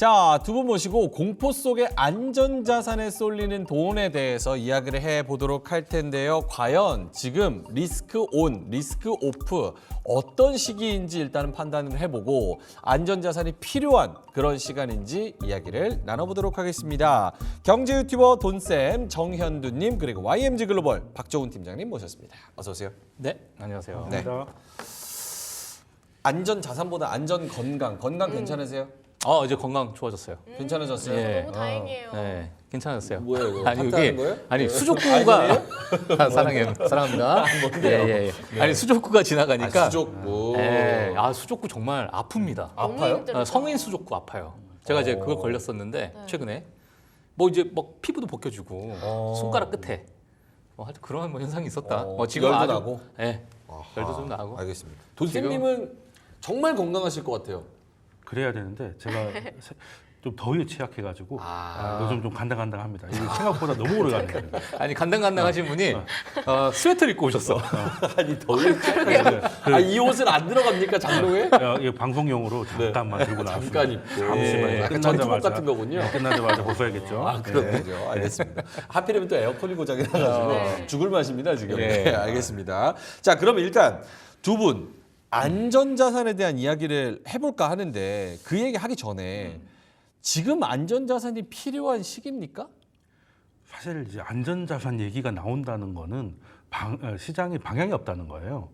자, 두 분 모시고 공포 속의 안전자산에 쏠리는 돈에 대해서 이야기를 해보도록 할 텐데요. 과연 지금 리스크 온, 리스크 오프 어떤 시기인지 일단은 판단을 해보고 안전자산이 필요한 그런 시간인지 이야기를 나눠보도록 하겠습니다. 경제 유튜버 돈쌤 정현두님 그리고 YMG 글로벌 박정훈 팀장님 모셨습니다. 어서 오세요. 네, 안녕하세요. 네. 안전자산보다 안전건강, 건강 괜찮으세요? 이제 건강 좋아졌어요. 괜찮아졌어요? 예. 너무 다행이에요. 네, 괜찮았어요. 뭐예요, 이거? 아니 하트하는 거예요? 아니 네. 수족구가 사랑합니다. 뭔데요? 예. 아니 수족구가 지나가니까. 수족구. 예. 수족구 정말 아픕니다. 아파요? 힘들어요. 성인 수족구 아파요. 제가 이제 그걸 걸렸었는데 최근에 뭐 이제 막 피부도 벗겨지고 손가락 끝에 하여튼 그런 뭐 현상이 있었다. 지금 열도 아주, 나고? 예. 열도 좀 나고. 알겠습니다. 돈쌤님은 정말 건강하실 것 같아요. 그래야 되는데 제가 좀 더위에 취약해가지고 요즘 좀 간당간당합니다. 이게 생각보다 너무 오래 가네요. 아니 간당간당하신 분이 스웨터를 입고 오셨어. 아니 더위. 이 옷은 안 들어갑니까 장롱에? 이 방송용으로 잠깐만 들고 나왔습니다. 잠깐 입고. 잠시만요. 약간 전투복 같은 거군요. 끝나자마자 벗어야겠죠. 그렇군요. 알겠습니다. 하필이면 또 에어컨이 고장이 나가지고 죽을 맛입니다 지금. 네, 알겠습니다. 자, 그럼 일단 두 분 안전자산에 대한 이야기를 해볼까 하는데 그 얘기 하기 전에 지금 안전자산이 필요한 시기입니까? 사실 이제 안전자산 얘기가 나온다는 거는 시장에 방향이 없다는 거예요.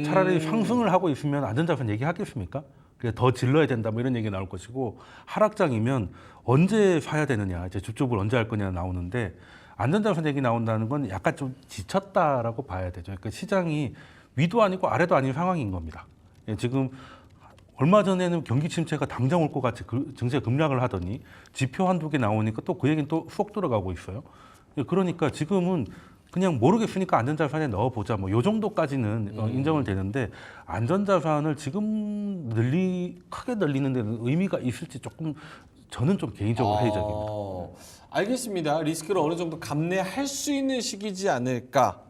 차라리 상승을 하고 있으면 안전자산 얘기하겠습니까? 그래 더 질러야 된다 뭐 이런 얘기 나올 것이고 하락장이면 언제 사야 되느냐 이제 주쪽을 언제 할 거냐 나오는데 안전자산 얘기 나온다는 건 약간 좀 지쳤다라고 봐야 되죠. 그러니까 시장이 위도 아니고 아래도 아닌 상황인 겁니다. 지금 얼마 전에는 경기 침체가 당장 올 것 같이 증시가 급락을 하더니 지표 한두 개 나오니까 또 그 얘기는 또 쏙 들어가고 있어요. 그러니까 지금은 그냥 모르겠으니까 안전자산에 넣어보자 뭐 요 정도까지는 인정을 되는데 안전자산을 지금 크게 늘리는 데는 의미가 있을지 조금 저는 좀 개인적으로 회의적입니다. 알겠습니다. 리스크를 어느 정도 감내할 수 있는 시기지 않을까.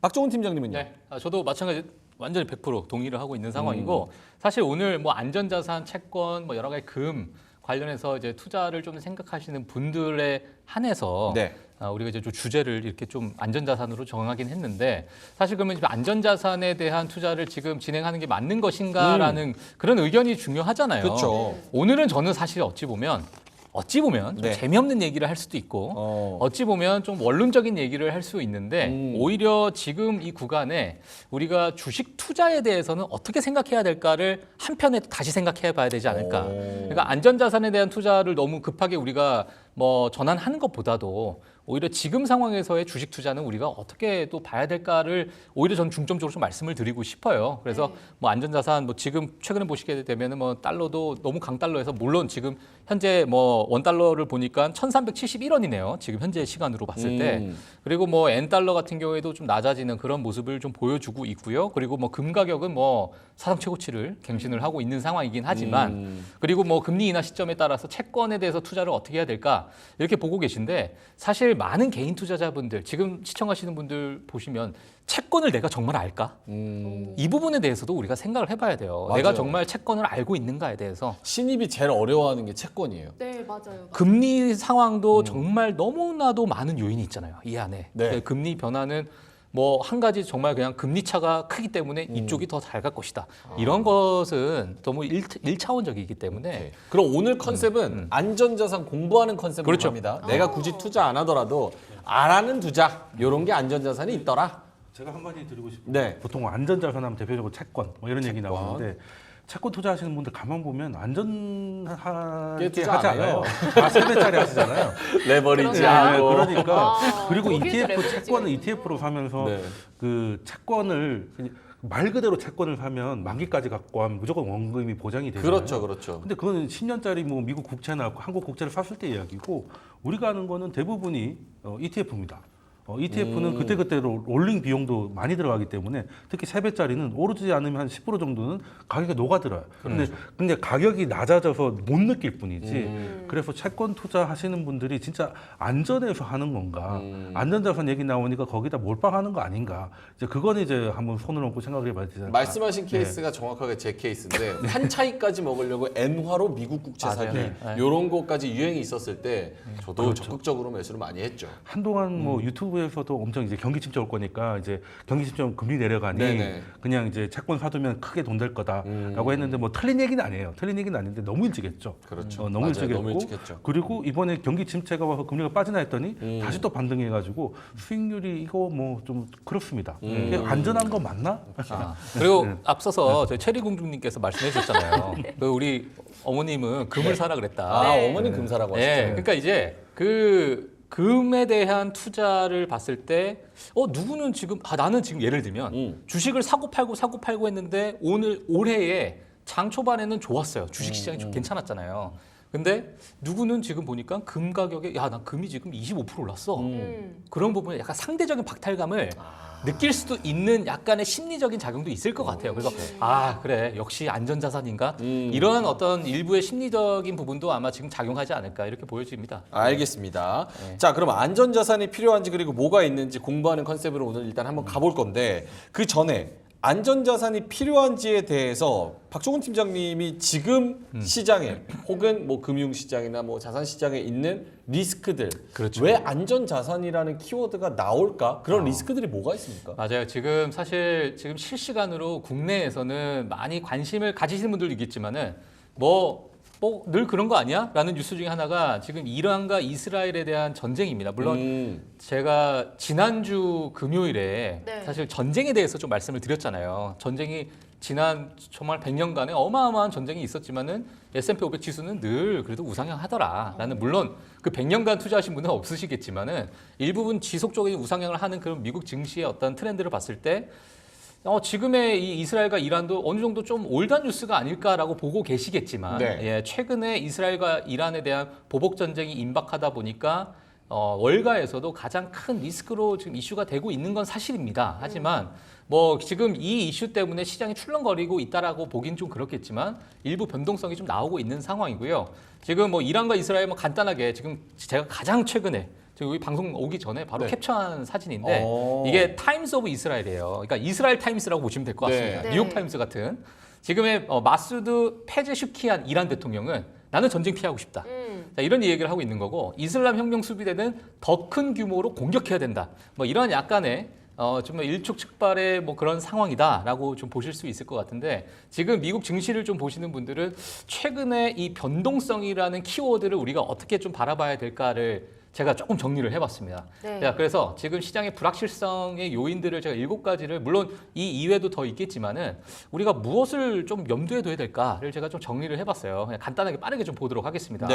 박정훈 팀장님은요? 네, 저도 마찬가지 완전히 100% 동의를 하고 있는 상황이고 사실 오늘 뭐 안전자산, 채권, 뭐 여러 가지 금 관련해서 이제 투자를 좀 생각하시는 분들에 한해서 네. 우리가 이제 좀 주제를 이렇게 좀 안전자산으로 정하긴 했는데 사실 그러면 지금 안전자산에 대한 투자를 지금 진행하는 게 맞는 것인가라는 그런 의견이 중요하잖아요. 그렇죠. 오늘은 저는 사실 어찌 보면 좀 네. 재미없는 얘기를 할 수도 있고 어찌 보면 좀 원론적인 얘기를 할 수 있는데 오히려 지금 이 구간에 우리가 주식 투자에 대해서는 어떻게 생각해야 될까를 한편에 다시 생각해 봐야 되지 않을까. 그러니까 안전자산에 대한 투자를 너무 급하게 우리가 뭐 전환하는 것보다도 오히려 지금 상황에서의 주식 투자는 우리가 어떻게 또 봐야 될까를 오히려 저는 중점적으로 좀 말씀을 드리고 싶어요. 그래서 뭐 안전자산 뭐 지금 최근에 보시게 되면은 뭐 달러도 너무 강달러에서 물론 지금 현재 뭐 원달러를 보니까 1,371원이네요. 지금 현재 시간으로 봤을 때. 그리고 뭐 엔달러 같은 경우에도 좀 낮아지는 그런 모습을 좀 보여주고 있고요. 그리고 뭐 금 가격은 뭐 사상 최고치를 갱신을 하고 있는 상황이긴 하지만 그리고 뭐 금리 인하 시점에 따라서 채권에 대해서 투자를 어떻게 해야 될까 이렇게 보고 계신데 사실 많은 개인 투자자분들 지금 시청하시는 분들 보시면 채권을 내가 정말 알까? 이 부분에 대해서도 우리가 생각을 해봐야 돼요. 맞아요. 내가 정말 채권을 알고 있는가에 대해서 신입이 제일 어려워하는 게 채권이에요. 네, 맞아요. 금리 상황도 정말 너무나도 많은 요인이 있잖아요. 이 안에 네. 금리 변화는 뭐 한 가지 정말 그냥 금리 차가 크기 때문에 이쪽이 더 잘 갈 것이다. 이런 것은 너무 1차원적이기 때문에 그럼 오늘 컨셉은 안전자산 공부하는 컨셉으로 그렇죠. 합니다. 내가 굳이 투자 안 하더라도 알아는 두자. 이런 게 안전자산이 있더라. 제가 한마디 드리고 싶은 네. 보통 안전자산 하면 대표적으로 채권 뭐 이런 얘기 나오는데 채권 투자하시는 분들 가만 보면 안전하게 투자 하지 안 해요. 않아요. 3배짜리 하시잖아요. 레버리지하고. 그러니까 그리고 거기에서 ETF 레버리지가 채권을 있군요. ETF로 사면서 네. 그 채권을 말 그대로 채권을 사면 만기까지 갖고 가면 무조건 원금이 보장이 되잖아요. 그렇죠, 그렇죠. 근데 그건 10년짜리 뭐 미국 국채나 한국 국채를 샀을 때 이야기고 우리가 하는 거는 대부분이 ETF입니다. ETF는 그때그때로 롤링 비용도 많이 들어가기 때문에 특히 3배짜리는 오르지 않으면 한 10% 정도는 가격이 녹아들어요. 근데 가격이 낮아져서 못 느낄 뿐이지. 그래서 채권 투자하시는 분들이 진짜 안전해서 하는 건가? 안전자산 얘기 나오니까 거기다 몰빵하는 거 아닌가? 이제 그건 이제 한번 손을 얹고 생각해 봐야 되지 않을까? 말씀하신 케이스가 정확하게 제 케이스인데 한 차이까지 먹으려고 엔화로 미국 국채 사기 이런 것까지 유행이 있었을 때 저도 적극적으로 매수를 많이 했죠. 한동안 뭐 유튜브에서도 엄청 이제 경기 침체 올 거니까 이제 경기 침체 오면 금리 내려가니 네네. 그냥 이제 채권 사두면 크게 돈 될 거다라고 했는데 뭐 틀린 얘기는 아니에요. 틀린 얘기는 아닌데 너무 일찍 했죠. 그렇죠. 너무 맞아요. 일찍 했고 너무 일찍 했죠. 그리고 이번에 경기 침체가 와서 금리가 빠지나 했더니 다시 또 반등해가지고 수익률이 이거 뭐 좀 그렇습니다. 이게 안전한 거 맞나? 그리고 앞서서 저희 체리공주님께서 말씀해 주셨잖아요. 그 우리 어머님은 금을 사라 그랬다. 아, 어머니 금사라고 하시죠. 네, 그러니까 이제 그 금에 대한 투자를 봤을 때 누구는 지금 나는 지금 예를 들면 주식을 사고 팔고 했는데 올해에 장 초반에는 좋았어요. 주식 시장이 좀 괜찮았잖아요. 근데 누구는 지금 보니까 금 가격에 나 금이 지금 25% 올랐어. 그런 부분에 약간 상대적인 박탈감을 느낄 수도 있는 약간의 심리적인 작용도 있을 것 같아요. 그래서 그래 역시 안전자산인가 이런 어떤 일부의 심리적인 부분도 아마 지금 작용하지 않을까 이렇게 보여집니다. 알겠습니다. 자, 그럼 안전자산이 필요한지 그리고 뭐가 있는지 공부하는 컨셉으로 오늘 일단 한번 가볼 건데 그 전에 안전자산이 필요한지에 대해서 박종훈 팀장님이 지금 시장에 혹은 뭐 금융시장이나 뭐 자산시장에 있는 리스크들 그렇죠. 왜 안전자산이라는 키워드가 나올까? 그런 리스크들이 뭐가 있습니까? 맞아요. 지금 사실 지금 실시간으로 국내에서는 많이 관심을 가지시는 분들도 있겠지만은 늘 그런 거 아니야? 라는 뉴스 중에 하나가 지금 이란과 이스라엘에 대한 전쟁입니다. 물론 제가 지난주 금요일에 사실 전쟁에 대해서 좀 말씀을 드렸잖아요. 전쟁이 지난 정말 100년간에 어마어마한 전쟁이 있었지만은 S&P 500 지수는 늘 그래도 우상향하더라. 라는 물론 그 100년간 투자하신 분은 없으시겠지만은 일부분 지속적인 우상향을 하는 그런 미국 증시의 어떤 트렌드를 봤을 때 지금의 이 이스라엘과 이란도 어느 정도 좀 올드한 뉴스가 아닐까라고 보고 계시겠지만 최근에 이스라엘과 이란에 대한 보복 전쟁이 임박하다 보니까 월가에서도 가장 큰 리스크로 지금 이슈가 되고 있는 건 사실입니다. 하지만 지금 이 이슈 때문에 시장이 출렁거리고 있다라고 보긴 좀 그렇겠지만 일부 변동성이 좀 나오고 있는 상황이고요. 지금 이란과 이스라엘 간단하게 지금 제가 가장 최근에 여기 방송 오기 전에 바로 캡처한 사진인데 이게 타임스 오브 이스라엘이에요. 그러니까 이스라엘 타임스라고 보시면 될 것 같습니다. 뉴욕 타임스 같은. 지금의 마수드 페제슈키안 이란 대통령은 나는 전쟁 피하고 싶다. 자, 이런 얘기를 하고 있는 거고 이슬람 혁명 수비대는 더 큰 규모로 공격해야 된다. 이런 약간의 정말 일촉즉발의 그런 상황이다라고 좀 보실 수 있을 것 같은데 지금 미국 증시를 좀 보시는 분들은 최근에 이 변동성이라는 키워드를 우리가 어떻게 좀 바라봐야 될까를 제가 조금 정리를 해봤습니다. 자, 그래서 지금 시장의 불확실성의 요인들을 제가 7가지를 물론 이 이외에도 더 있겠지만은 우리가 무엇을 좀 염두에 둬야 될까를 제가 좀 정리를 해봤어요. 그냥 간단하게 빠르게 좀 보도록 하겠습니다.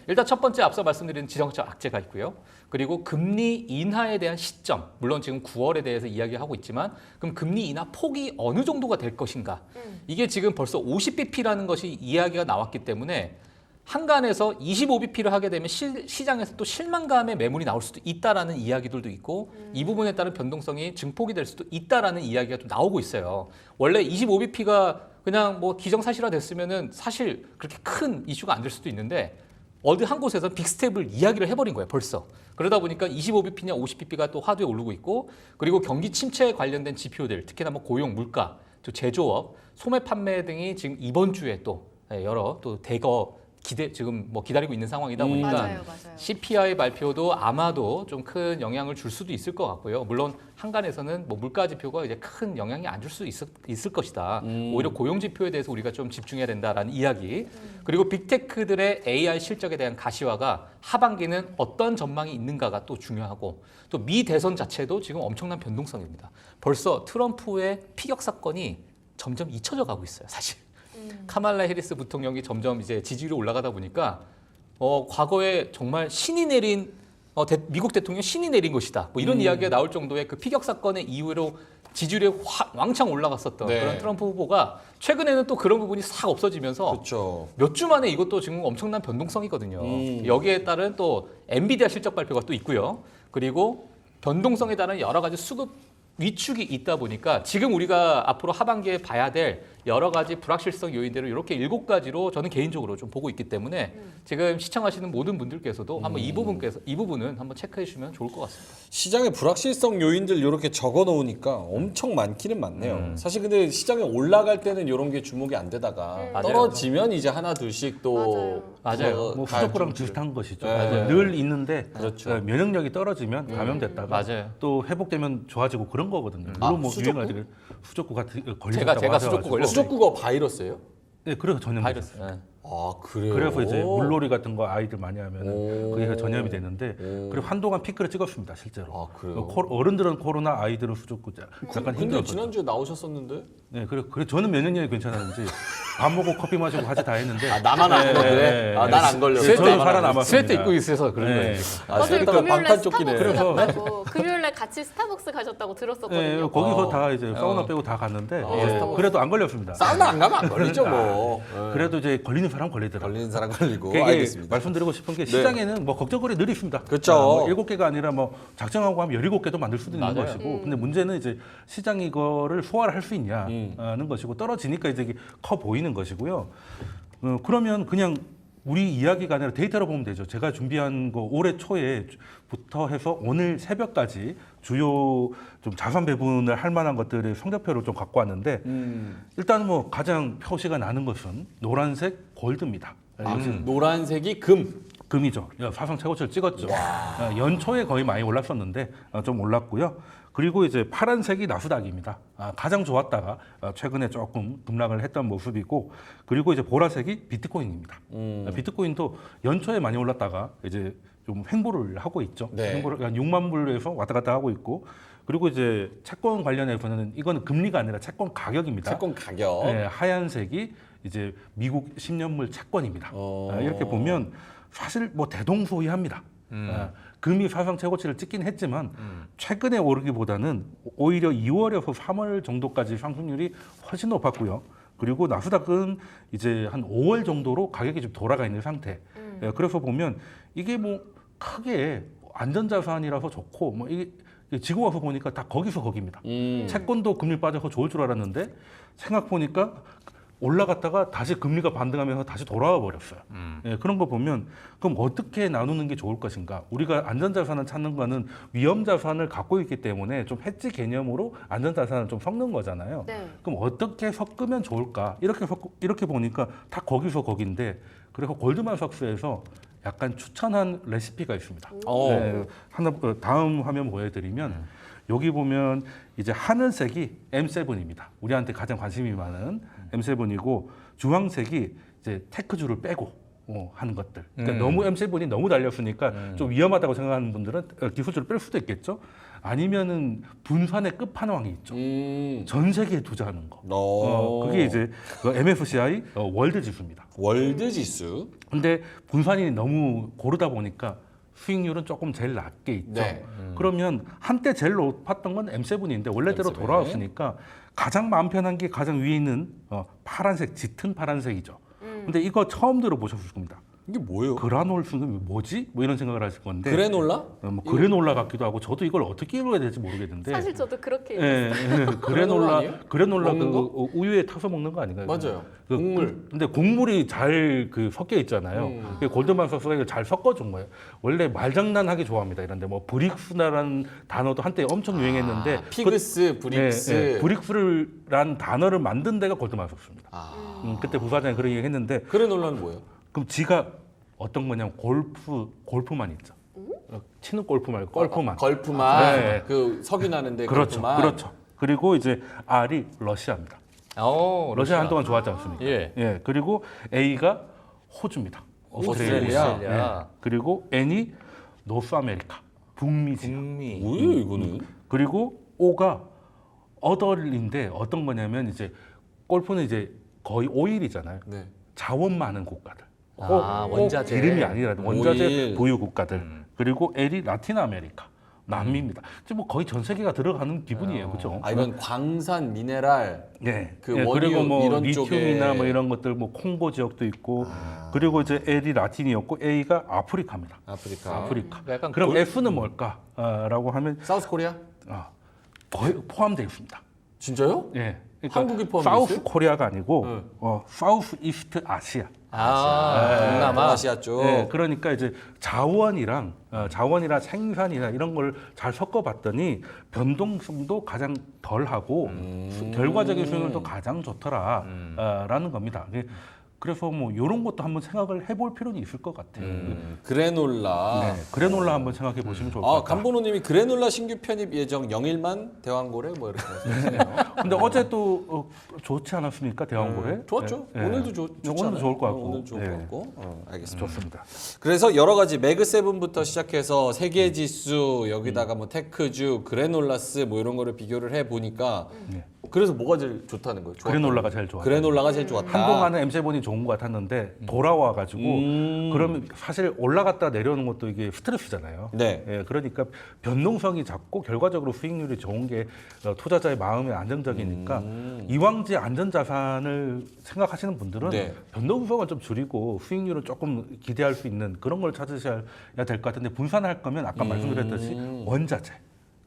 일단 첫 번째 앞서 말씀드린 지정학적 악재가 있고요. 그리고 금리 인하에 대한 시점, 물론 지금 9월에 대해서 이야기하고 있지만 그럼 금리 인하 폭이 어느 정도가 될 것인가? 이게 지금 벌써 50bp라는 것이 이야기가 나왔기 때문에 한간에서 25bp를 하게 되면 시장에서 또 실망감의 매물이 나올 수도 있다라는 이야기들도 있고 이 부분에 따른 변동성이 증폭이 될 수도 있다라는 이야기가 또 나오고 있어요. 원래 25bp가 그냥 기정사실화 됐으면은 사실 그렇게 큰 이슈가 안 될 수도 있는데 어디 한 곳에서 빅스텝을 이야기를 해버린 거예요, 벌써. 그러다 보니까 25bp냐 50bp가 또 화두에 오르고 있고 그리고 경기 침체에 관련된 지표들, 특히나 고용, 물가, 또 제조업, 소매 판매 등이 지금 이번 주에 또 여러 또 대거 지금 기다리고 있는 상황이다 보니까 맞아요. CPI 발표도 아마도 좀 큰 영향을 줄 수도 있을 것 같고요. 물론 한간에서는 물가 지표가 이제 큰 영향이 안 줄 수 있을 것이다. 오히려 고용 지표에 대해서 우리가 좀 집중해야 된다라는 이야기. 그리고 빅테크들의 AI 실적에 대한 가시화가 하반기는 어떤 전망이 있는가가 또 중요하고 또 미 대선 자체도 지금 엄청난 변동성입니다. 벌써 트럼프의 피격 사건이 점점 잊혀져 가고 있어요, 사실. 카말라 해리스 부통령이 점점 이제 지지율이 올라가다 보니까 과거에 정말 신이 내린 미국 대통령 신이 내린 것이다. 이런 이야기가 나올 정도의 그 피격 사건의 이후로 지지율이 왕창 올라갔었던 그런 트럼프 후보가 최근에는 또 그런 부분이 싹 없어지면서 몇 주 만에 이것도 지금 엄청난 변동성이거든요. 여기에 따른 또 엔비디아 실적 발표가 또 있고요. 그리고 변동성에 따른 여러 가지 수급 위축이 있다 보니까 지금 우리가 앞으로 하반기에 봐야 될 여러 가지 불확실성 요인들을 이렇게 7가지로 저는 개인적으로 좀 보고 있기 때문에 지금 시청하시는 모든 분들께서도 한번 이 부분은 한번 체크해 주시면 좋을 것 같습니다. 시장의 불확실성 요인들 이렇게 적어 놓으니까 엄청 많기는 많네요. 사실 근데 시장에 올라갈 때는 이런 게 주목이 안 되다가 맞아요. 떨어지면 이제 하나 둘씩 또 맞아요. 뭐 다 후속구랑 좀 비슷한 것이죠. 네. 늘 있는데 그렇죠. 면역력이 떨어지면 감염됐다가 맞아요. 또 회복되면 좋아지고 그런 거거든요. 아, 물론 뭐 수족구? 유행할 때 수족구 같은 걸리셨다고 제가 하셔가지고. 수족구 걸렸어요. 수족구가 바이러스예요? 네, 그래서 전염. 바이러스. 네. 아 그래요. 그래서 이제 물놀이 같은 거 아이들 많이 하면 오. 그게 전염이 되는데 오. 그리고 한동안 피크를 찍었습니다 실제로. 아 그래요. 어른들은 코로나, 아이들은 수족구. 약간 근데 힘들었거든요. 지난주에 나오셨었는데 네, 그래 저는 면역력이 괜찮았는지 밥 먹고 커피 마시고 하지 다 했는데. 나만 안 걸렸네. 난 안 걸렸어. 네, 저는 살아남았습니다. 스웨터 입고 있어서 그런 네. 거예요. 아 저도 그러니까 금요일에 방탄 조끼네. 스타벅스 그래서- 갔다고 금요일날 같이 스타벅스 가셨다고 들었었거든요. 네, 거기서 다 이제 사우나 빼고 다 갔는데 그래도 안 걸렸습니다. 사우나 안 가면 안 걸리죠 뭐. 그래도 이제 걸리는 사람 걸리더라고요. 걸리는 사람 걸리고 이게 알겠습니다. 말씀드리고 싶은 게 시장에는 뭐 걱정거리 늘 있습니다. 그렇죠. 뭐 7개가 아니라 뭐 작정하고 하면 17개도 만들 수도 있는 맞아요. 것이고 근데 문제는 이제 시장이 이거를 소화를 할 수 있냐는 것이고 떨어지니까 이제 이게 커 보이는 것이고요. 그러면 그냥 우리 이야기가 아니라 데이터로 보면 되죠. 제가 준비한 거 올해 초에부터 해서 오늘 새벽까지 주요 좀 자산 배분을 할 만한 것들의 성적표를 좀 갖고 왔는데 일단 뭐 가장 표시가 나는 것은 노란색 골드입니다. 노란색이 금. 금이죠. 사상 최고치를 찍었죠. 연초에 거의 많이 올랐었는데 좀 올랐고요. 그리고 이제 파란색이 나스닥입니다. 가장 좋았다가 최근에 조금 급락을 했던 모습이고, 그리고 이제 보라색이 비트코인입니다. 비트코인도 연초에 많이 올랐다가 이제 좀 횡보를 하고 있죠. 네. 횡보를 한 6만 불에서 왔다 갔다 하고 있고, 그리고 이제 채권 관련해서는 이거는 금리가 아니라 채권 가격입니다. 채권 가격. 네, 하얀색이 이제 미국 10년물 채권입니다. 이렇게 보면 사실 뭐 대동소이합니다. 금이 사상 최고치를 찍긴 했지만 최근에 오르기보다는 오히려 2월에서 3월 정도까지 상승률이 훨씬 높았고요. 그리고 나스닥은 이제 한 5월 정도로 가격이 좀 돌아가 있는 상태. 그래서 보면 이게 뭐 크게 안전자산이라서 좋고 뭐 이게 지금 와서 보니까 다 거기서 거기입니다. 채권도 금리 빠져서 좋을 줄 알았는데 생각 보니까 올라갔다가 다시 금리가 반등하면서 다시 돌아와 버렸어요. 그런 거 보면 그럼 어떻게 나누는 게 좋을 것인가? 우리가 안전자산을 찾는 거는 위험자산을 갖고 있기 때문에 좀 해지 개념으로 안전자산을 좀 섞는 거잖아요. 네. 그럼 어떻게 섞으면 좋을까? 이렇게 보니까 다 거기서 거긴데 그래서 골드만삭스에서 약간 추천한 레시피가 있습니다. 네, 하나 다음 화면 보여드리면 여기 보면 이제 하늘색이 M7입니다. 우리한테 가장 관심이 많은 M7이고 주황색이 이제 테크주를 빼고 하는 것들. 그러니까 너무 M7이 너무 달렸으니까 좀 위험하다고 생각하는 분들은 기술주를 뺄 수도 있겠죠. 아니면은 분산의 끝판왕이 있죠. 전 세계에 투자하는 거. 그게 이제 MSCI 월드 지수입니다. 월드 지수. 근데 분산이 너무 고르다 보니까 수익률은 조금 제일 낮게 있죠. 네. 그러면 한때 제일 높았던 건 M7인데 원래대로 M7. 돌아왔으니까 가장 마음 편한 게 가장 위에 있는 파란색, 짙은 파란색이죠. 근데 이거 처음 들어보셨을 겁니다. 이게 뭐예요? 그라놀스는 뭐지? 뭐 이런 생각을 하실 건데 그래놀라? 뭐 그래놀라 같기도 하고 저도 이걸 어떻게 읽어야 될지 모르겠는데 사실 저도 그렇게 예, 얘기했어요. 그래놀라 아니에요? 그래놀라 먹는 그 우유에 타서 먹는 거 아닌가요? 맞아요. 그 곡물. 근데 곡물이 잘 섞여 있잖아요. 골드만삭스가 이걸 잘 섞어준 거예요. 원래 말장난하기 좋아합니다. 이런데 뭐 브릭스라는 단어도 한때 엄청 유행했는데 피그스, 브릭스. 브릭스란 단어를 만든 데가 골드만삭스입니다. 아. 그때 부사장이 그런 얘기 했는데 그래놀라는 뭐예요? 그럼 지가 어떤 거냐면 골프만 있죠. 치는 골프 말고 골프만. 걸프만. 네. 그 석이 나는데 그렇죠. 걸프만. 그렇죠. 그리고 이제 R이 러시아입니다. 러시아 한동안 좋았지 않습니까? 예. 그리고 A가 호주입니다. 오스트레일리아. 예. 그리고 N이 노스 아메리카, 북미 지역. 뭐예요 이거는? 그리고 O가 어덜인데 어떤 거냐면 이제 골프는 이제 거의 오일이잖아요. 네. 자원 많은 국가들. 꼭 원자재 기름이 아니라 원자재 오일. 보유 국가들. 그리고 L이 라틴 아메리카. 남미입니다. 지금 뭐 거의 전 세계가 들어가는 기분이에요, 그렇죠? 아, 이건 광산, 미네랄, 네. 그 네, 원유 그리고 뭐 이런 리튬이나 쪽에 뭐 이런 것들, 뭐 콩고 지역도 있고, 그리고 이제 L이 라틴이었고 A가 아프리카입니다. 아프리카, 약간 그럼 F는 뭘까라고 하면 사우스 코리아? 거의 포함되어 있습니다. 진짜요? 예. 한국이 포함되어 사우스 있어요? 코리아가 아니고 네. 사우스 이스트 아시아. 동남아. 아시아 쪽. 네, 그러니까 이제 자원이랑 생산이나 이런 걸 잘 섞어봤더니 변동성도 가장 덜하고 결과적인 수익률도 가장 좋더라라는 겁니다. 그래서 뭐 이런 것도 한번 생각을 해볼 필요는 있을 것 같아요. 그래놀라. 네, 그래놀라 한번 생각해 보시면 좋을 것 같아요. 간보노님이 그래놀라 신규 편입 예정 영일만 대왕고래 뭐 이렇게 하셨어요. 근데 어제 또 좋지 않았습니까 대왕고래? 좋았죠. 네. 오늘도 좋지 오늘도 않아요? 좋을 것 같고. 오늘 좋을 네. 것 같고. 알겠습니다. 좋습니다. 그래서 여러 가지 매그7부터 시작해서 세계 지수 여기다가 뭐 테크주, 그래놀라스 뭐 이런 거를 비교를 해 보니까 네. 그래서 뭐가 제일 좋다는 거예요? 그래놀라가 제일 좋았다. 그래놀라가 제일 좋았다. 한동안은 M7이 좋은 것 같았는데 돌아와가지고 그러면 사실 올라갔다 내려오는 것도 이게 스트레스잖아요. 네. 예, 그러니까 변동성이 작고 결과적으로 수익률이 좋은 게 투자자의 마음에 안정적이니까 이왕지 안전자산을 생각하시는 분들은 네. 변동성을 좀 줄이고 수익률을 조금 기대할 수 있는 그런 걸 찾으셔야 될 것 같은데 분산할 거면 아까 말씀드렸듯이 원자재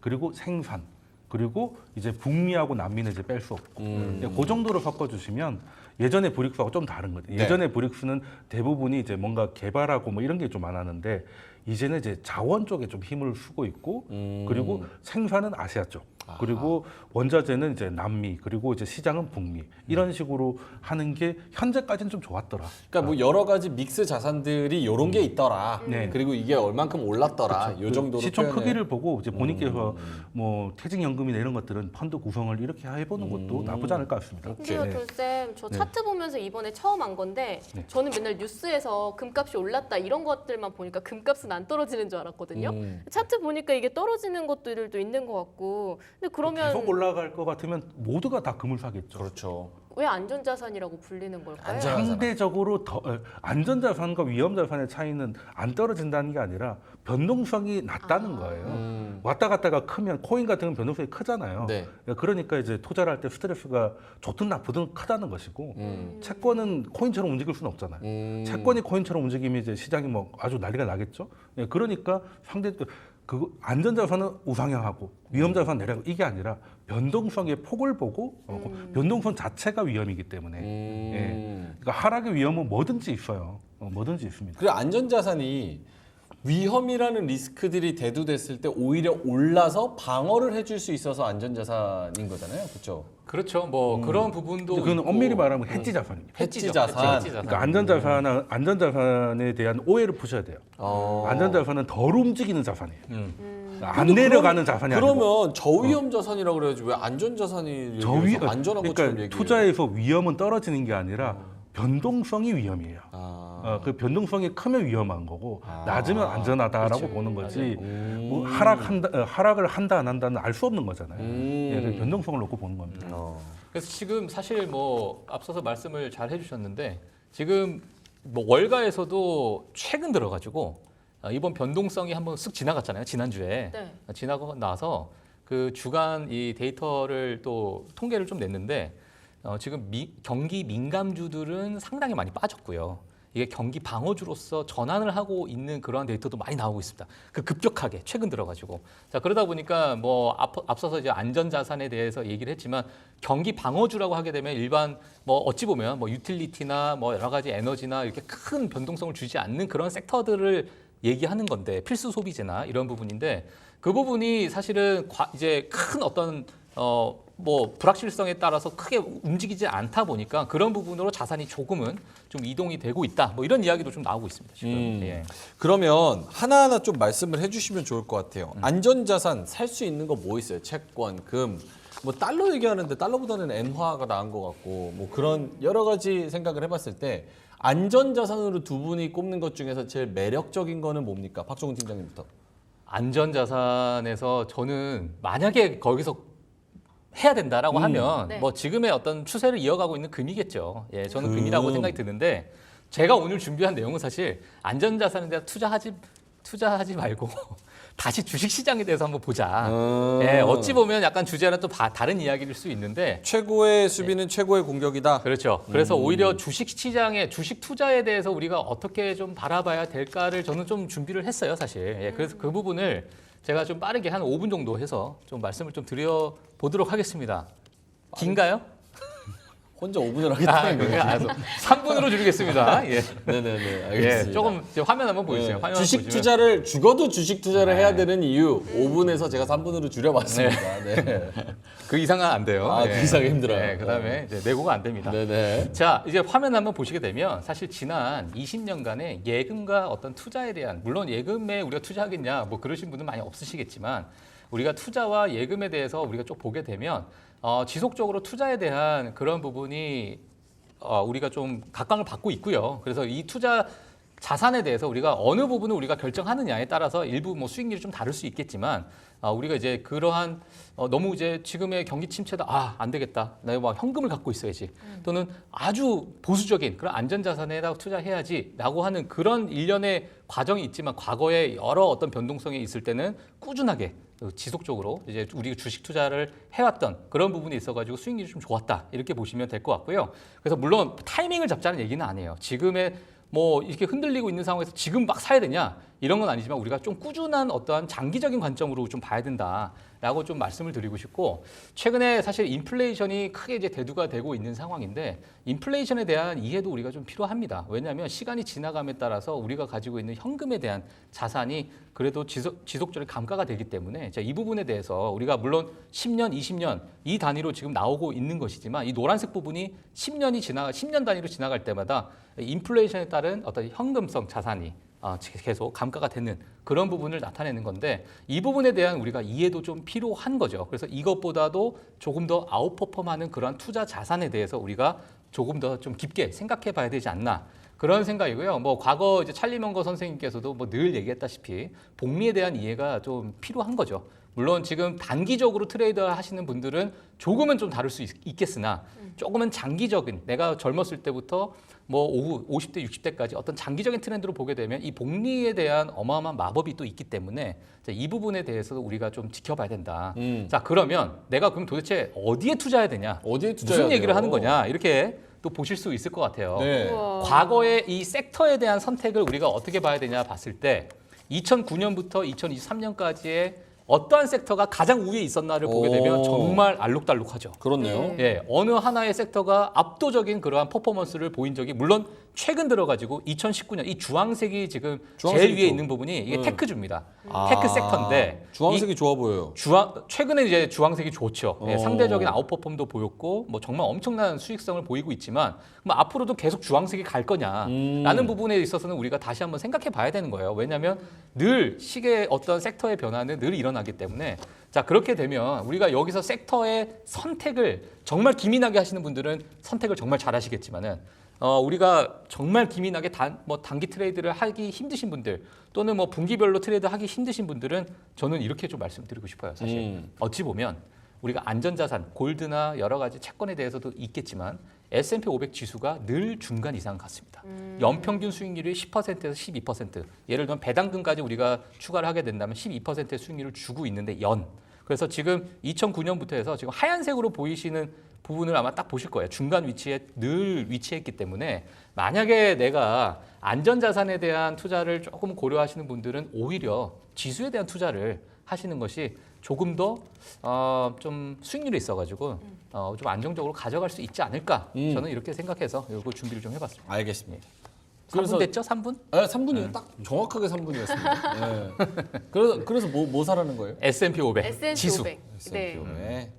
그리고 생산 그리고 이제 북미하고 남미는 이제 뺄 수 없고 그 정도로 섞어주시면 예전에 브릭스하고 좀 다른 거죠. 네. 예전에 브릭스는 대부분이 이제 뭔가 개발하고 뭐 이런 게 좀 많았는데 이제는 이제 자원 쪽에 좀 힘을 쓰고 있고 그리고 생산은 아시아 쪽 그리고 원자재는 이제 남미 그리고 이제 시장은 북미 이런 식으로 하는 게 현재까지는 좀 좋았더라. 그러니까 뭐 여러 가지 믹스 자산들이 이런 게 있더라. 네. 그리고 이게 얼만큼 올랐더라. 요 정도로 시총 표현해. 크기를 보고 이제 본인께서 뭐 퇴직연금이나 이런 것들은 펀드 구성을 이렇게 해보는 것도 나쁘지 않을 것 같습니다. 근데요, 네. 돌쌤, 저 네. 차트 보면서 이번에 처음 한 건데 네. 저는 맨날 뉴스에서 금값이 올랐다 이런 것들만 보니까 금값은 안 떨어지는 줄 알았거든요. 차트 보니까 이게 떨어지는 것들도 있는 것 같고. 근데 그러면 계속 올라갈 것 같으면 모두가 다 금을 사겠죠. 그렇죠. 왜 안전자산이라고 불리는 걸까요? 안전- 상대적으로 더 안전자산과 위험자산의 차이는 안 떨어진다는 게 아니라 변동성이 낮다는 거예요. 왔다 갔다가 크면 코인 같은 건 변동성이 크잖아요. 네. 그러니까 이제 투자를 할 때 스트레스가 좋든 나쁘든 크다는 것이고 채권은 코인처럼 움직일 수는 없잖아요. 채권이 코인처럼 움직이면 이제 시장이 뭐 아주 난리가 나겠죠. 그러니까 그 안전자산은 우상향하고 위험자산 내려가고 이게 아니라 변동성의 폭을 보고 변동성 자체가 위험이기 때문에 예. 그러니까 하락의 위험은 뭐든지 있어요. 뭐든지 있습니다. 그리고 안전자산이 위험이라는 리스크들이 대두됐을 때 오히려 올라서 방어를 해줄 수 있어서 안전자산인 거잖아요. 그렇죠? 그렇죠. 뭐 그런 부분도 그건 있고. 엄밀히 말하면 해지 자산입니다. 해지 자산. 그러니까 안전자산에 대한 오해를 푸셔야 돼요. 어. 안전자산은 덜 움직이는 자산이에요. 안 내려가는 자산이 아니고. 그러면 저위험 자산이라고 그래야지 왜 안전자산이 안전한 것처럼 그러니까 얘기해요? 투자에서 위험은 떨어지는 게 아니라 변동성이 위험이에요. 그 변동성이 크면 위험한 거고 낮으면 안전하다라고 보는 거지. 뭐 하락을 한다 안 한다는 알 수 없는 거잖아요. 예, 그 변동성을 놓고 보는 겁니다. 그래서 지금 사실 뭐 앞서서 말씀을 잘 해주셨는데 지금 뭐 월가에서도 최근 들어가지고 이번 변동성이 한번 쓱 지나갔잖아요. 지난주에 네. 지나고 나서 그 주간 이 데이터를 또 통계를 좀 냈는데 지금 경기 민감주들은 상당히 많이 빠졌고요. 이게 경기 방어주로서 전환을 하고 있는 그러한 데이터도 많이 나오고 있습니다. 그 급격하게 최근 들어가지고 자 그러다 보니까 뭐 앞서서 이제 안전자산에 대해서 얘기를 했지만 경기 방어주라고 하게 되면 일반 뭐 어찌 보면 뭐 유틸리티나 뭐 여러 가지 에너지나 이렇게 큰 변동성을 주지 않는 그런 섹터들을 얘기하는 건데 필수 소비재나 이런 부분인데 그 부분이 사실은 이제 큰 어떤 뭐 불확실성에 따라서 크게 움직이지 않다 보니까 그런 부분으로 자산이 조금은 좀 이동이 되고 있다. 뭐 이런 이야기도 좀 나오고 있습니다. 지금. 예. 그러면 하나하나 좀 말씀을 해주시면 좋을 것 같아요. 안전자산 살 수 있는 거 뭐 있어요? 채권, 금, 뭐 달러 얘기하는데 달러보다는 엔화가 나은 것 같고 뭐 그런 여러 가지 생각을 해봤을 때 안전자산으로 두 분이 꼽는 것 중에서 제일 매력적인 거는 뭡니까? 박종훈 팀장님부터. 안전자산에서 저는 만약에 거기서 해야 된다라고 하면 네. 뭐 지금의 어떤 추세를 이어가고 있는 금이겠죠. 예, 저는 금. 금이라고 생각이 드는데 제가 오늘 준비한 내용은 사실 안전자산에 대한 투자하지 말고 다시 주식 시장에 대해서 한번 보자. 예, 어찌 보면 약간 주제는 또 다른 이야기일 수 있는데 최고의 수비는 최고의 공격이다. 그렇죠. 그래서 오히려 주식 시장에 주식 투자에 대해서 우리가 어떻게 좀 바라봐야 될까를 저는 좀 준비를 했어요, 사실. 예, 그래서 그 부분을 제가 좀 빠르게 한 5분 정도 해서 좀 말씀을 좀 드려 보도록 하겠습니다. 긴가요? 혼자 5분을 아, 하겠다는 그게 거예요. 알아서 3분으로 줄이겠습니다. 예. 네네네. 알겠습니다. 예, 조금 이제 화면 한번 보여주세요. 네. 화면 주식 보시면. 투자를 죽어도 주식 투자를 해야 되는 이유 5분에서 제가 3분으로 줄여봤습니다. 네. 그 이상은 안 돼요. 아, 그 이상 힘들어요. 네, 그다음에 이제 내고가 안 됩니다. 네네. 자, 이제 화면 한번 보시게 되면 사실 지난 20년간의 예금과 어떤 투자에 대한 물론 예금에 우리가 투자하겠냐 뭐 그러신 분은 많이 없으시겠지만 우리가 투자와 예금에 대해서 우리가 쭉 보게 되면 지속적으로 투자에 대한 그런 부분이 우리가 좀 각광을 받고 있고요. 그래서 이 투자 자산에 대해서 우리가 어느 부분을 우리가 결정하느냐에 따라서 일부 뭐 수익률이 좀 다를 수 있겠지만 우리가 이제 그러한 너무 이제 지금의 경기 침체다 안 되겠다 내가 막 현금을 갖고 있어야지 또는 아주 보수적인 그런 안전자산에다 투자해야지라고 하는 그런 일련의 과정이 있지만 과거에 여러 어떤 변동성이 있을 때는 꾸준하게 지속적으로 이제 우리가 주식 투자를 해왔던 그런 부분이 있어가지고 수익률이 좀 좋았다 이렇게 보시면 될 것 같고요. 그래서 물론 타이밍을 잡자는 얘기는 아니에요. 지금의 뭐 이렇게 흔들리고 있는 상황에서 지금 막 사야 되냐 이런 건 아니지만 우리가 좀 꾸준한 어떠한 장기적인 관점으로 좀 봐야 된다라고 좀 말씀을 드리고 싶고 최근에 사실 인플레이션이 크게 이제 대두가 되고 있는 상황인데 인플레이션에 대한 이해도 우리가 좀 필요합니다. 왜냐하면 시간이 지나감에 따라서 우리가 가지고 있는 현금에 대한 자산이 그래도 지속적으로 감가가 되기 때문에 이 부분에 대해서 우리가 물론 10년, 20년 이 단위로 지금 나오고 있는 것이지만 이 노란색 부분이 10년 단위로 지나갈 때마다 인플레이션에 따른 어떤 현금성 자산이 계속 감가가 되는 그런 부분을 나타내는 건데 이 부분에 대한 우리가 이해도 좀 필요한 거죠. 그래서 이것보다도 조금 더 아웃퍼폼하는 그런 투자 자산에 대해서 우리가 조금 더 좀 깊게 생각해 봐야 되지 않나. 그런 생각이고요. 뭐 과거 이제 찰리 먼거 선생님께서도 뭐 늘 얘기했다시피 복리에 대한 이해가 좀 필요한 거죠. 물론 지금 단기적으로 트레이드 하시는 분들은 조금은 좀 다를 수 있겠으나 조금은 장기적인 내가 젊었을 때부터 뭐 오후 50대, 60대까지 어떤 장기적인 트렌드로 보게 되면 이 복리에 대한 어마어마한 마법이 또 있기 때문에 이 부분에 대해서도 우리가 좀 지켜봐야 된다. 자, 그러면 내가 그럼 도대체 어디에 투자해야 되냐? 어디에 투자해야 무슨 얘기를 돼요? 하는 거냐? 이렇게 또 보실 수 있을 것 같아요. 네. 우와. 과거의 이 섹터에 대한 선택을 우리가 어떻게 봐야 되냐 봤을 때 2009년부터 2023년까지의 어떠한 섹터가 가장 우위에 있었나를 보게 되면 오. 정말 알록달록하죠. 그렇네요. 예, 어느 하나의 섹터가 압도적인 그러한 퍼포먼스를 보인 적이 물론 최근 들어가지고 2019년 이 주황색이 지금 주황색이 제일 위에 또. 있는 부분이 이게 네. 테크주입니다. 아, 테크 섹터인데 주황색이 좋아 보여요. 최근에 이제 주황색이 좋죠. 예, 어. 상대적인 아웃퍼폼도 보였고 뭐 정말 엄청난 수익성을 보이고 있지만 뭐 앞으로도 계속 주황색이 갈 거냐라는 부분에 있어서는 우리가 다시 한번 생각해 봐야 되는 거예요. 왜냐하면 늘 시계의 어떤 섹터의 변화는 늘 일어나기 때문에 자 그렇게 되면 우리가 여기서 섹터의 선택을 정말 기민하게 하시는 분들은 선택을 정말 잘 하시겠지만은 우리가 정말 기민하게 단기 트레이드를 하기 힘드신 분들 또는 뭐 분기별로 트레이드 하기 힘드신 분들은 저는 이렇게 좀 말씀드리고 싶어요. 사실 어찌 보면 우리가 안전자산, 골드나 여러 가지 채권에 대해서도 있겠지만 S&P 500 지수가 늘 중간 이상 같습니다. 연평균 수익률이 10%에서 12%. 예를 들면 배당금까지 우리가 추가를 하게 된다면 12%의 수익률을 주고 있는데 그래서 지금 2009년부터 해서 지금 하얀색으로 보이시는 부분을 아마 딱 보실 거예요. 중간 위치에 늘 위치했기 때문에 만약에 내가 안전자산에 대한 투자를 조금 고려하시는 분들은 오히려 지수에 대한 투자를 하시는 것이 조금 더 좀 수익률이 있어가지고 좀 안정적으로 가져갈 수 있지 않을까 저는 이렇게 생각해서 이거 준비를 좀 해봤습니다. 알겠습니다. 3분 됐죠? 3분? 네, 3분이요. 딱 정확하게 3분이었습니다. 네. 그래서 뭐 사라는 거예요? S&P 500 S&P 지수. 500. 네. 네.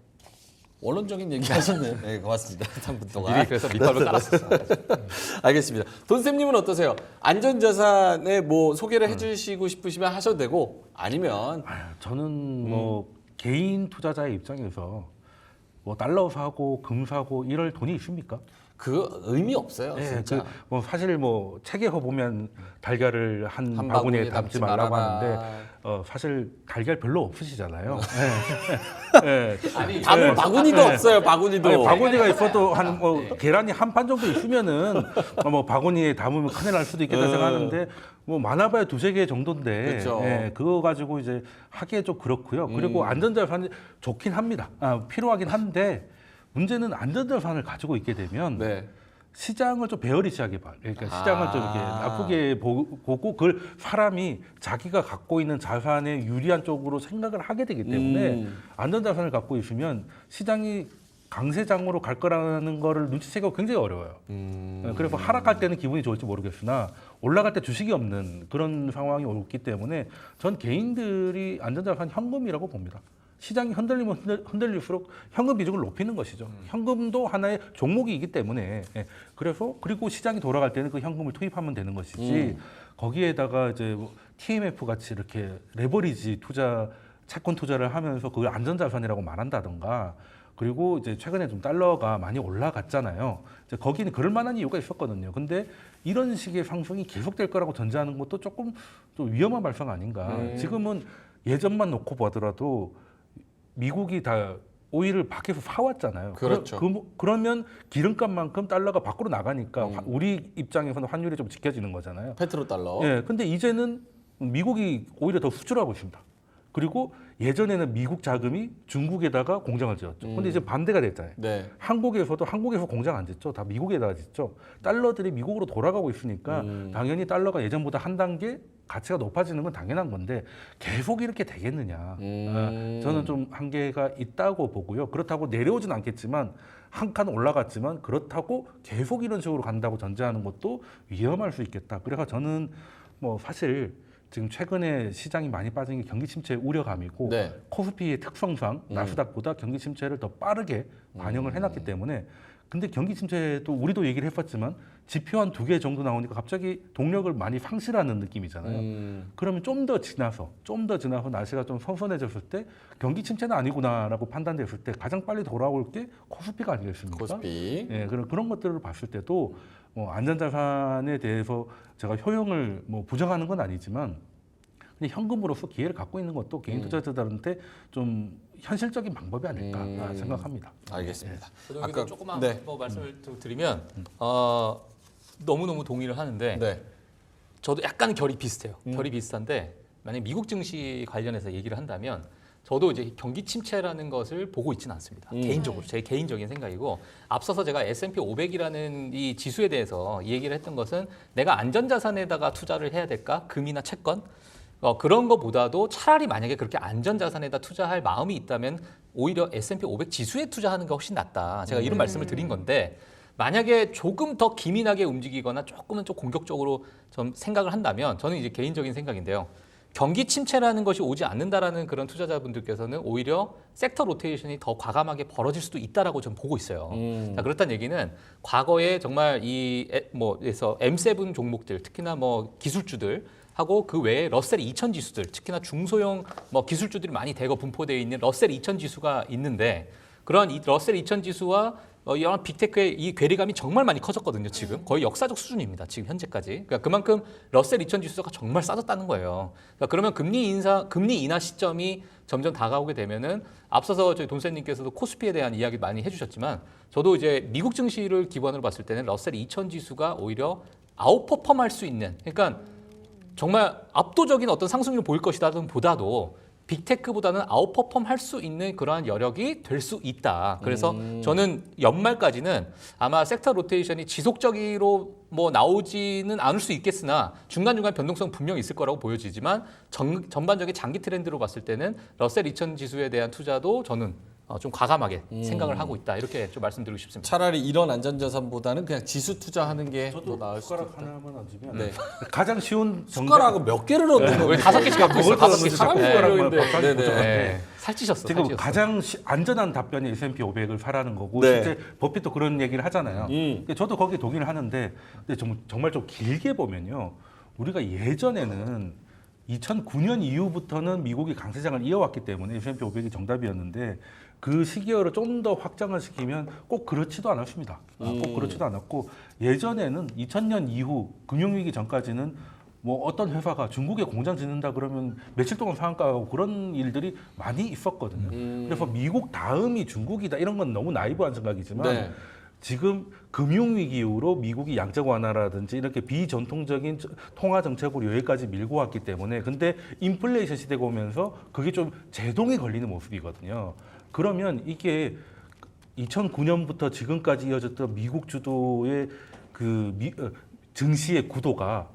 원론적인 얘기 하셨네요. 네, 고맙습니다. 3분 동안. 미리 그래서 밑밥을 깔았었어요. 알겠습니다. 돈쌤님은 어떠세요? 안전자산에 뭐 소개를 해주시고 싶으시면 하셔도 되고 아니면 저는 뭐 개인 투자자의 입장에서 뭐 달러 사고 금 사고 이럴 돈이 있습니까? 그 의미 없어요, 네, 진짜. 뭐 사실 뭐 책에서 보면 달걀을 한 한 바구니에 바구니에 담지 담지 말라고 말아라. 하는데 사실 달걀 별로 없으시잖아요. 네. 아니 바구니도 없어요, 바구니도. 아니, 바구니가 있어도 한 뭐 계란이 한 판 정도 있으면은 뭐 바구니에 담으면 큰일 날 수도 있겠다 생각하는데 뭐 많아봐야 두세 개 정도인데 그쵸. 그거 가지고 이제 하기에 좀 그렇고요. 그리고 안전자산이 좋긴 합니다. 필요하긴 한데 문제는 안전자산을 가지고 있게 되면 네. 시장을 좀 베어리시하게 봐. 그러니까 시장을 좀 이렇게 나쁘게 보고 그걸 사람이 자기가 갖고 있는 자산에 유리한 쪽으로 생각을 하게 되기 때문에 안전자산을 갖고 있으면 시장이 강세장으로 갈 거라는 거를 눈치채기가 굉장히 어려워요. 그래서 하락할 때는 기분이 좋을지 모르겠으나 올라갈 때 주식이 없는 그런 상황이 오기 때문에 전 개인들이 안전자산 현금이라고 봅니다. 시장이 흔들리면 흔들릴수록 현금 비중을 높이는 것이죠. 현금도 하나의 종목이기 때문에 그래서 그리고 시장이 돌아갈 때는 그 현금을 투입하면 되는 것이지 거기에다가 이제 뭐 TMF 같이 이렇게 레버리지 투자, 채권 투자를 하면서 그걸 안전자산이라고 말한다던가 그리고 이제 최근에 좀 달러가 많이 올라갔잖아요. 이제 거기는 그럴 만한 이유가 있었거든요. 근데 이런 식의 상승이 계속될 거라고 전제하는 것도 조금 좀 위험한 발상 아닌가. 지금은 예전만 놓고 보더라도 미국이 다 오일을 밖에서 사왔잖아요. 그렇죠. 그러면 기름값만큼 달러가 밖으로 나가니까 우리 입장에서는 환율이 좀 지켜지는 거잖아요. 페트로달러. 예, 근데 이제는 미국이 오히려 더 수출하고 있습니다. 그리고 예전에는 미국 자금이 중국에다가 공장을 지었죠. 근데 이제 반대가 됐잖아요. 네. 한국에서 공장 안 짓죠. 다 미국에다가 짓죠. 달러들이 미국으로 돌아가고 있으니까 당연히 달러가 예전보다 한 단계 가치가 높아지는 건 당연한 건데 계속 이렇게 되겠느냐. 저는 좀 한계가 있다고 보고요. 그렇다고 내려오진 않겠지만 한 칸 올라갔지만 그렇다고 계속 이런 식으로 간다고 전제하는 것도 위험할 수 있겠다. 그래서 저는 뭐 사실 지금 최근에 시장이 많이 빠진 게 경기 침체 우려감이고 네. 코스피의 특성상 나스닥보다 경기 침체를 더 빠르게 반영을 해놨기 때문에 근데 경기 침체도 우리도 얘기를 했었지만 지표 한 2개 정도 나오니까 갑자기 동력을 많이 상실하는 느낌이잖아요. 그러면 좀 더 지나서 날씨가 좀 선선해졌을 때 경기 침체는 아니구나라고 판단됐을 때 가장 빨리 돌아올 게 코스피가 아니겠습니까? 코스피. 예, 그런 것들을 봤을 때도 안전자산에 대해서 제가 효용을 뭐 부정하는 건 아니지만 근데 현금으로서 기회를 갖고 있는 것도 개인 투자자들한테 좀 현실적인 방법이 아닐까 생각합니다. 알겠습니다. 저도 여기서 조그만 네. 뭐 말씀을 드리면 너무너무 동의를 하는데 네. 저도 약간 결이 비슷해요. 결이 비슷한데 만약 미국 증시 관련해서 얘기를 한다면 저도 이제 경기 침체라는 것을 보고 있지는 않습니다. 개인적으로 제 개인적인 생각이고 앞서서 제가 S&P 500이라는 이 지수에 대해서 이 얘기를 했던 것은 내가 안전자산에다가 투자를 해야 될까? 금이나 채권? 그런 것보다도 차라리 만약에 그렇게 안전자산에다 투자할 마음이 있다면 오히려 S&P 500 지수에 투자하는 게 훨씬 낫다. 제가 이런 말씀을 드린 건데 만약에 조금 더 기민하게 움직이거나 조금은 좀 공격적으로 좀 생각을 한다면 저는 이제 개인적인 생각인데요. 경기 침체라는 것이 오지 않는다라는 그런 투자자분들께서는 오히려 섹터 로테이션이 더 과감하게 벌어질 수도 있다라고 저는 보고 있어요. 자, 그렇다는 얘기는 과거에 정말 그래서 M7 종목들, 특히나 뭐 기술주들 하고 그 외에 러셀 2000 지수들, 특히나 중소형 뭐 기술주들이 많이 대거 분포되어 있는 러셀 2000 지수가 있는데 그런 이 러셀 2000 지수와 이런 빅테크의 이 괴리감이 정말 많이 커졌거든요. 지금 거의 역사적 수준입니다. 지금 현재까지. 그러니까 그만큼 러셀 2000 지수가 정말 싸졌다는 거예요. 그러니까 그러면 금리 인하 시점이 점점 다가오게 되면은 앞서서 저희 돈세님께서도 코스피에 대한 이야기 많이 해주셨지만 저도 이제 미국 증시를 기반으로 봤을 때는 러셀 2000 지수가 오히려 아웃퍼폼할 수 있는 그러니까 정말 압도적인 어떤 상승률을 보일 것이다는 보다도 빅테크보다는 아웃퍼폼 할 수 있는 그러한 여력이 될 수 있다. 그래서 저는 연말까지는 아마 섹터 로테이션이 지속적으로 뭐 나오지는 않을 수 있겠으나 중간중간 변동성 분명히 있을 거라고 보여지지만 전반적인 장기 트렌드로 봤을 때는 러셀 2000 지수에 대한 투자도 저는 좀 과감하게 생각을 하고 있다. 이렇게 좀 말씀드리고 싶습니다. 차라리 이런 안전자산보다는 그냥 지수 투자하는 게 더 저도 나을 수도 숟가락 있다. 하나만 얹으면 네. 가장 쉬운 숟가락은 몇 개를 얹는 왜 거예요? 5개씩 갖고 있어? 먹을 5개씩. 사람은 네. 숟가락만 네. 밥상에 네. 꽂아가지고. 네. 살찌셨어. 지금 살찌셨어. 가장 안전한 답변이 S&P 500을 사라는 거고 네. 실제 버핏도 그런 얘기를 하잖아요. 근데 저도 거기에 동의를 하는데 근데 정말 좀 길게 보면요. 우리가 예전에는 2009년 이후부터는 미국이 강세장을 이어왔기 때문에 S&P 500이 정답이었는데 그 시기를 좀 더 확장을 시키면 꼭 그렇지도 않았습니다. 꼭 그렇지도 않았고 예전에는 2000년 이후 금융위기 전까지는 뭐 어떤 회사가 중국에 공장 짓는다 그러면 며칠 동안 상한가하고 그런 일들이 많이 있었거든요. 그래서 미국 다음이 중국이다 이런 건 너무 나이브한 생각이지만 네. 지금 금융위기 이후로 미국이 양적 완화라든지 이렇게 비전통적인 통화 정책으로 여기까지 밀고 왔기 때문에 근데 인플레이션 시대가 오면서 그게 좀 제동이 걸리는 모습이거든요. 그러면 이게 2009년부터 지금까지 이어졌던 미국 주도의 증시의 구도가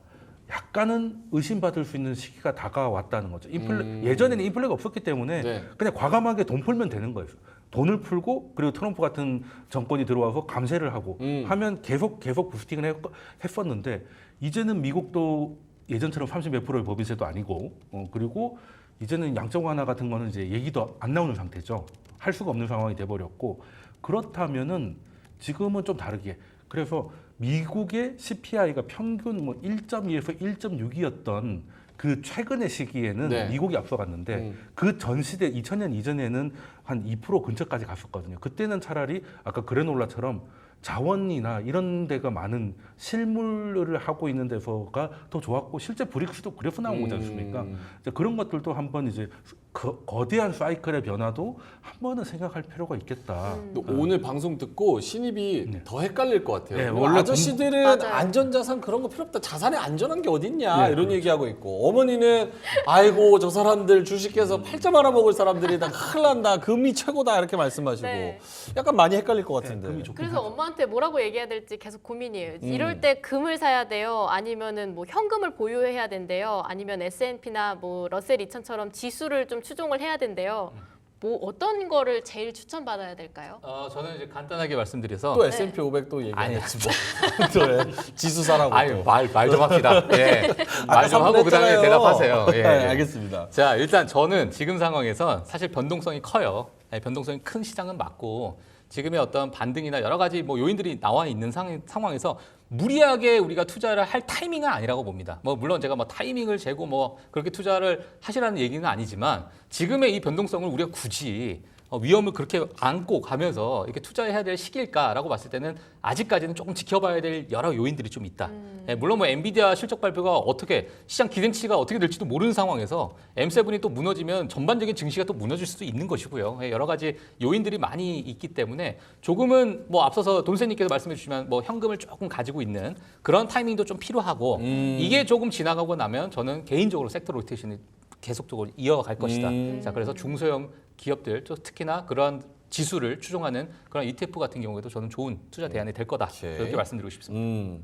약간은 의심받을 수 있는 시기가 다가왔다는 거죠. 예전에는 인플레가 없었기 때문에 네. 그냥 과감하게 돈 풀면 되는 거예요. 돈을 풀고 그리고 트럼프 같은 정권이 들어와서 감세를 하고 하면 계속 부스팅을 했었는데 이제는 미국도 예전처럼 30 몇 프로의 법인세도 아니고 그리고 이제는 양적 완화 같은 거는 이제 얘기도 안 나오는 상태죠. 할 수가 없는 상황이 돼버렸고 그렇다면은 지금은 좀 다르게 그래서 미국의 CPI가 평균 뭐 1.2에서 1.6이었던 그 최근의 시기에는 네. 미국이 앞서갔는데 그 전 시대 2000년 이전에는 한 2% 근처까지 갔었거든요. 그때는 차라리 아까 그래놀라처럼 자원이나 이런 데가 많은 실물을 하고 있는 데서가 더 좋았고 실제 브릭스도 그래서 나온 거지 않습니까? 이제 그런 것들도 한번 이제 거대한 사이클의 변화도 한 번은 생각할 필요가 있겠다. 또 오늘 방송 듣고 신입이 더 헷갈릴 것 같아요. 네, 원래 원래 아저씨들은 맞아요. 안전자산 그런 거 필요 없다. 자산에 안전한 게 어딨냐 네, 이런 얘기하고 있고 어머니는 아이고 저 사람들 주식해서 팔자 말아먹을 사람들이다. 큰일 난다. 금이 최고다 이렇게 말씀하시고 네. 약간 많이 헷갈릴 것 같은데. 금이 좋긴 그래서 하죠. 엄마한테 뭐라고 얘기해야 될지 계속 고민이에요. 이럴 때 금을 사야 돼요? 아니면은 뭐 현금을 보유해야 된대요? 아니면 S&P나 뭐 러셀 2000처럼 지수를 좀 추종을 해야 된대요? 뭐 어떤 거를 제일 추천받아야 될까요? 저는 이제 간단하게 말씀드려서 또 S&P 500도 아니, 얘기하겠지 뭐. 또 왜? 지수 사라고 아유 또. 말 좀 합시다. 예. 말 좀 하고 그다음에 했잖아요. 대답하세요. 예. 네, 알겠습니다. 자, 일단 저는 지금 상황에서 사실 변동성이 커요. 변동성이 큰 시장은 맞고 지금의 어떤 반등이나 여러 가지 뭐 요인들이 나와 있는 상황에서 무리하게 우리가 투자를 할 타이밍은 아니라고 봅니다. 뭐 물론 제가 뭐 타이밍을 재고 뭐 그렇게 투자를 하시라는 얘기는 아니지만 지금의 이 변동성을 우리가 굳이 위험을 그렇게 안고 가면서 이렇게 투자해야 될 시기일까라고 봤을 때는 아직까지는 조금 지켜봐야 될 여러 요인들이 좀 있다. 물론 뭐 엔비디아 실적 발표가 어떻게 시장 기대치가 어떻게 될지도 모르는 상황에서 M7이 또 무너지면 전반적인 증시가 또 무너질 수도 있는 것이고요. 여러 가지 요인들이 많이 있기 때문에 조금은 뭐 앞서서 돈세님께서 말씀해 주시면 뭐 현금을 조금 가지고 있는 그런 타이밍도 좀 필요하고 이게 조금 지나가고 나면 저는 개인적으로 섹터 로테이션이 계속적으로 이어갈 것이다. 자, 그래서 중소형 기업들, 또 특히나 그러한 지수를 추종하는 그런 ETF 같은 경우에도 저는 좋은 투자 대안이 될 거다. 오케이. 그렇게 말씀드리고 싶습니다.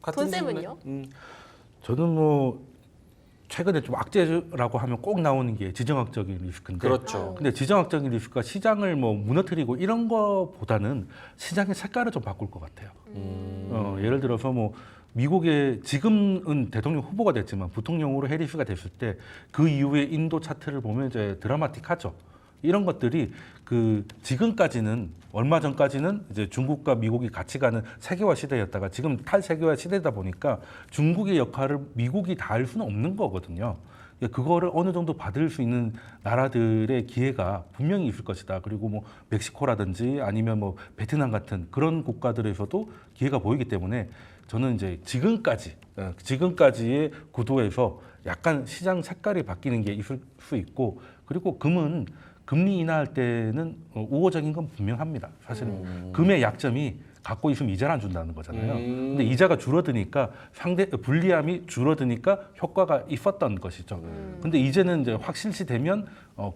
같은 돈쌤은요? 저는 뭐 최근에 좀 악재라고 하면 꼭 나오는 게 지정학적인 리스크인데 그렇죠. 근데 지정학적인 리스크가 시장을 뭐 무너뜨리고 이런 거보다는 시장의 색깔을 좀 바꿀 것 같아요. 예를 들어서 뭐 미국의 지금은 대통령 후보가 됐지만 부통령으로 해리스가 됐을 때 그 이후에 인도 차트를 보면 이제 드라마틱하죠. 이런 것들이 그 지금까지는 얼마 전까지는 이제 중국과 미국이 같이 가는 세계화 시대였다가 지금 탈세계화 시대다 보니까 중국의 역할을 미국이 다 할 수는 없는 거거든요. 그거를 어느 정도 받을 수 있는 나라들의 기회가 분명히 있을 것이다. 그리고 뭐 멕시코라든지 아니면 뭐 베트남 같은 그런 국가들에서도 기회가 보이기 때문에 저는 이제 지금까지의 구도에서 약간 시장 색깔이 바뀌는 게 있을 수 있고 그리고 금은 금리 인하할 때는 우호적인 건 분명합니다. 사실은 금의 약점이 갖고 있으면 이자를 안 준다는 거잖아요. 근데 이자가 줄어드니까 불리함이 줄어드니까 효과가 있었던 것이죠. 근데 이제는 이제 확실시 되면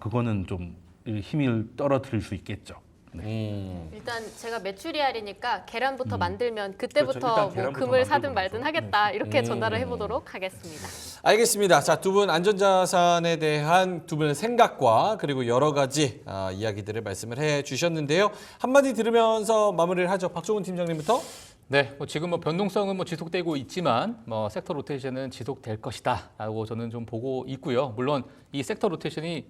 그거는 좀 힘을 떨어뜨릴 수 있겠죠. 네. 일단 제가 메추리알이니까 계란부터 만들면 그때부터 그렇죠. 일단 뭐 계란부터 금을 사든 만들고 말든 나서. 하겠다 이렇게 전달을 해보도록 하겠습니다. 알겠습니다. 자, 두 분 안전자산에 대한 두 분의 생각과 그리고 여러 가지 이야기들을 말씀을 해주셨는데요. 한마디 들으면서 마무리를 하죠. 박종훈 팀장님부터. 네, 뭐 지금 뭐 변동성은 뭐 지속되고 있지만 뭐 섹터 로테이션은 지속될 것이다라고 저는 좀 보고 있고요. 물론 이 섹터 로테이션이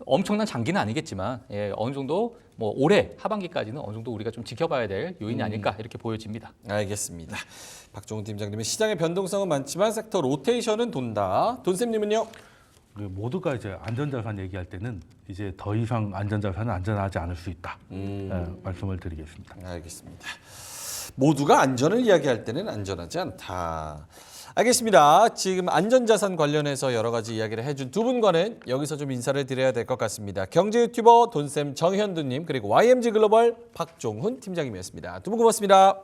엄청난 장기는 아니겠지만 어느 정도 뭐 올해 하반기까지는 어느 정도 우리가 좀 지켜봐야 될 요인이 아닐까 이렇게 보여집니다. 알겠습니다. 박종훈 팀장님은 시장의 변동성은 많지만 섹터 로테이션은 돈다. 돈쌤님은요? 모두가 이제 안전자산 얘기할 때는 이제 더 이상 안전자산은 안전하지 않을 수 있다. 말씀을 드리겠습니다. 알겠습니다. 모두가 안전을 이야기할 때는 안전하지 않다. 알겠습니다. 지금 안전자산 관련해서 여러 가지 이야기를 해준 두 분과는 여기서 좀 인사를 드려야 될 것 같습니다. 경제 유튜버 돈쌤 정현두님 그리고 YMG 글로벌 박종훈 팀장님이었습니다. 두 분 고맙습니다.